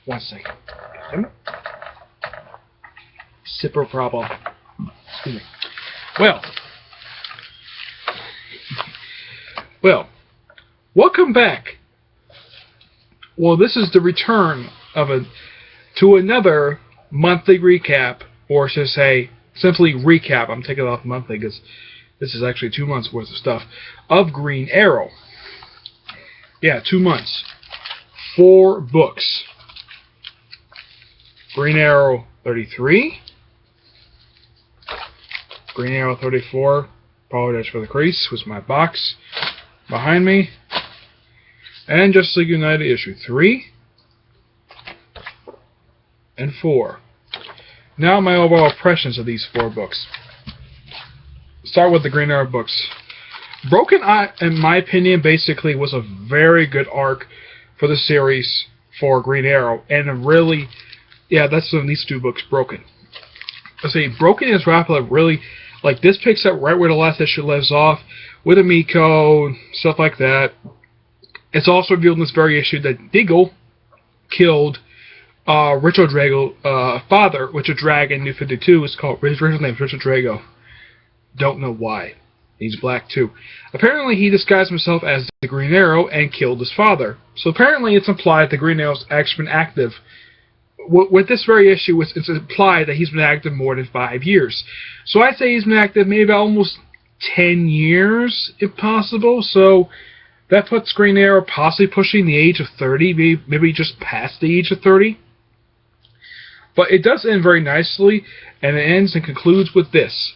1 second. Sipper problem. Excuse me. Well, welcome back. Well, this is the return of to another monthly recap, or should I say, simply recap. I'm taking it off monthly because this is actually 2 months worth of stuff of Green Arrow. Yeah, 2 months. 4 books. Green Arrow 33. Green Arrow 34. Apologize for the crease. Was my box behind me. And Justice League United issue 3 and 4. Now my overall impressions of these 4 books. Start with the Green Arrow books. Broken Eye, in my opinion, basically was a very good arc for the series for Green Arrow, and really, yeah, that's when these 2 books Broken. I say Broken is wrapped up really, like this picks up right where the last issue leaves off with Amico, stuff like that. It's also revealed in this very issue that Deagle killed Richard Drago's father, Richard Dragon, New 52, is called, his original name is Richard Drago. Don't know why. He's black too. Apparently he disguised himself as the Green Arrow and killed his father. So apparently it's implied the Green Arrow's actually been active. With this very issue, it's implied that he's been active more than 5 years. So I'd say he's been active maybe almost 10 years, if possible. So that puts Green Arrow possibly pushing the age of 30, maybe just past the age of 30. But it does end very nicely, and it ends and concludes with this.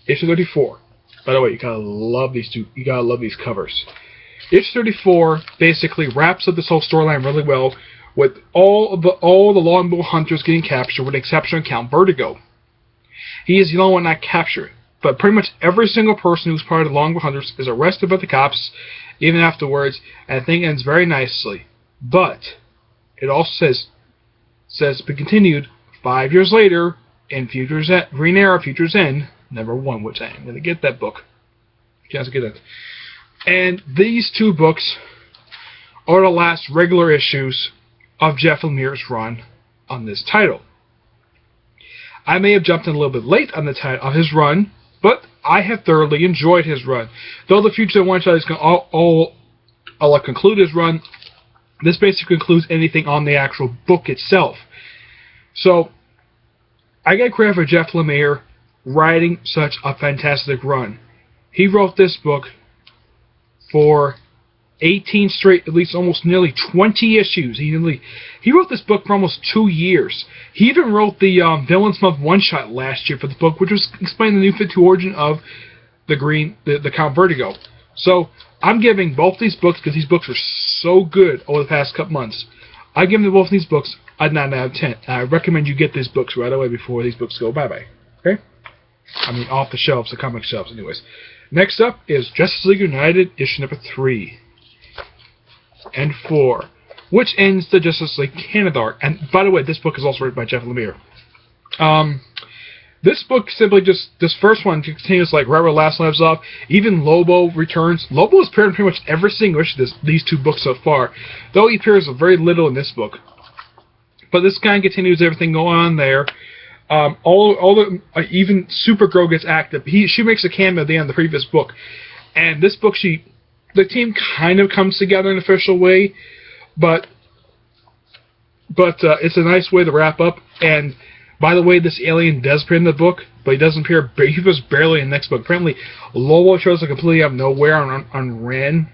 Issue 34. By the way, you gotta love these two. You gotta love these covers. Issue 34 basically wraps up this whole storyline really well, with all the Longbow hunters getting captured, with the exception of Count Vertigo. He is the only one not captured, but pretty much every single person who's part of the Longbow hunters is arrested by the cops, even afterwards, and the thing ends very nicely. But it also says to be continued 5 years later in Green Arrow Futures End #1, which I'm going to get that book. Just get it. And these 2 books are the last regular issues of Jeff Lemire's run on this title. I may have jumped in a little bit late on the title of his run, but I have thoroughly enjoyed his run. Though the Future One Shot is going to conclude his run, this basically concludes anything on the actual book itself. So, I get credit for Jeff Lemire writing such a fantastic run. He wrote this book for 18 straight, at least almost nearly 20 issues. He wrote this book for almost 2 years. He even wrote the Villains Month one-shot last year for the book, which was explaining the New 52 origin of the Count Vertigo. So, I'm giving both these books, because these books are so good over the past couple months, I give them both these books a 9 out of 10. I recommend you get these books right away before these books go bye-bye. Okay? I mean, off the shelves, the comic shelves, anyways. Next up is Justice League United, issue #3 and 4, which ends the Justice League Canada arc. And, by the way, this book is also written by Jeff Lemire. This book simply this first one continues like right where the last one leaves off. Even Lobo returns. Lobo has appeared in pretty much every single issue of these 2 books so far, though he appears very little in this book. But this kind of continues everything going on there. Even Supergirl gets active. She makes a cameo at the end of the previous book, and this book the team kind of comes together in an official way, but it's a nice way to wrap up. And by the way, this alien does appear in the book, but he doesn't appear. He was barely in the next book. Apparently, Lobo shows up completely out of nowhere on Ren,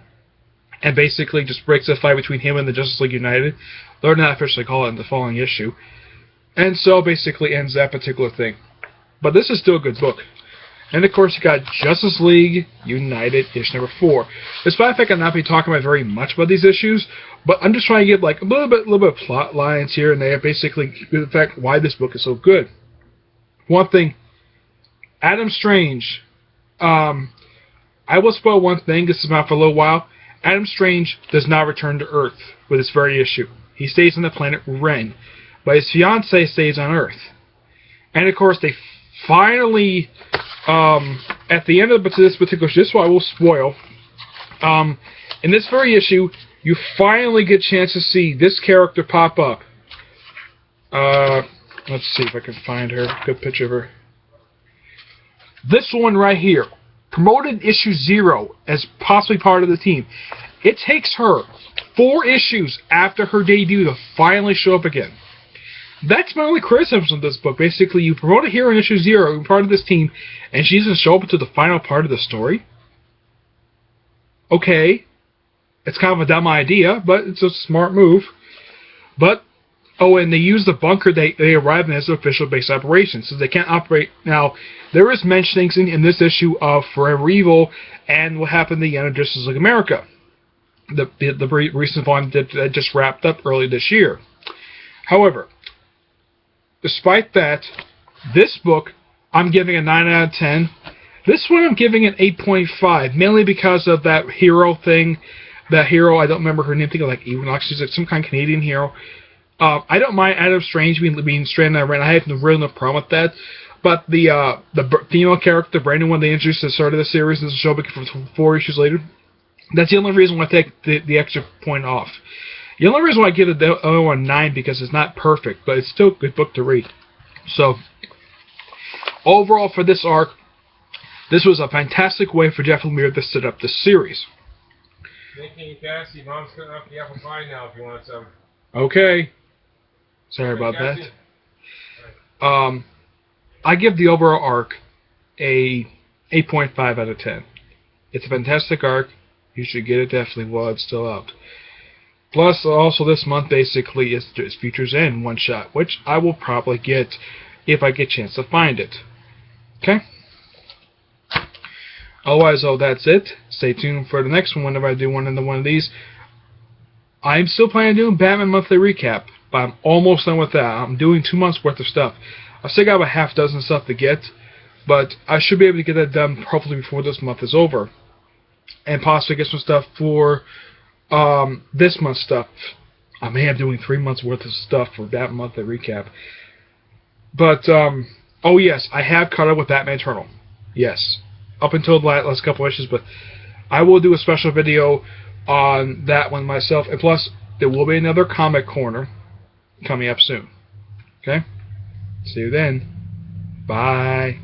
and basically just breaks the fight between him and the Justice League United. They're not officially call it in the following issue. And so basically ends that particular thing. But this is still a good book. And of course you got Justice League United issue #4. Despite the fact I'm not be talking about very much about these issues, but I'm just trying to give like a little bit of plot lines here and there, basically the fact why this book is so good. One thing, Adam Strange. I will spoil one thing. This is out for a little while. Adam Strange does not return to Earth with this very issue. He stays on the planet Ren. But his fiancée stays on Earth. And of course, they finally, at the end of this particular issue, this one I will spoil, in this very issue, you finally get a chance to see this character pop up. Let's see if I can find her. Good picture of her. This one right here, promoted issue 0 as possibly part of the team. It takes her 4 issues after her debut to finally show up again. That's my only criticism of this book. Basically, you promote a hero in issue 0, you're part of this team, and she doesn't show up until the final part of the story? Okay. It's kind of a dumb idea, but it's a smart move. But, oh, and they use the bunker they arrive in as an official base of operations, so they can't operate. Now, there is mentionings in this issue of Forever Evil and what happened at the end of Justice League America. The recent volume that just wrapped up early this year. However, despite that, this book, I'm giving a 9 out of 10. This one I'm giving an 8.5, mainly because of that hero thing. That hero, I don't remember her name, I think like Ewonox, she's like some kind of Canadian hero. I don't mind Adam Strange being stranded on Iran. I have really no problem with that. But the female character, the brand new one they introduced at the start of the series, this show for 4 issues later, that's the only reason why I take the extra point off. The only reason why I give the other one 9 because it's not perfect, but it's still a good book to read. So, overall for this arc, this was a fantastic way for Jeff Lemire to set up this series. Making you Cassie, Mom's cutting up the apple pie now if you want some. Okay. Sorry about that. I give the overall arc a 8.5 out of 10. It's a fantastic arc. You should get it definitely while it's still out. Plus, also this month basically is Future's End one shot, which I will probably get if I get a chance to find it. Okay? Otherwise, that's it. Stay tuned for the next one whenever I do one of these. I'm still planning on doing Batman Monthly Recap, but I'm almost done with that. I'm doing 2 months worth of stuff. I still got about half dozen stuff to get, but I should be able to get that done hopefully before this month is over. And possibly get some stuff for this month's stuff. I may have doing 3 months worth of stuff for that monthly recap. But, oh yes, I have caught up with Batman Eternal. Yes. Up until the last couple issues, but I will do a special video on that one myself. And plus, there will be another comic corner coming up soon. Okay? See you then. Bye.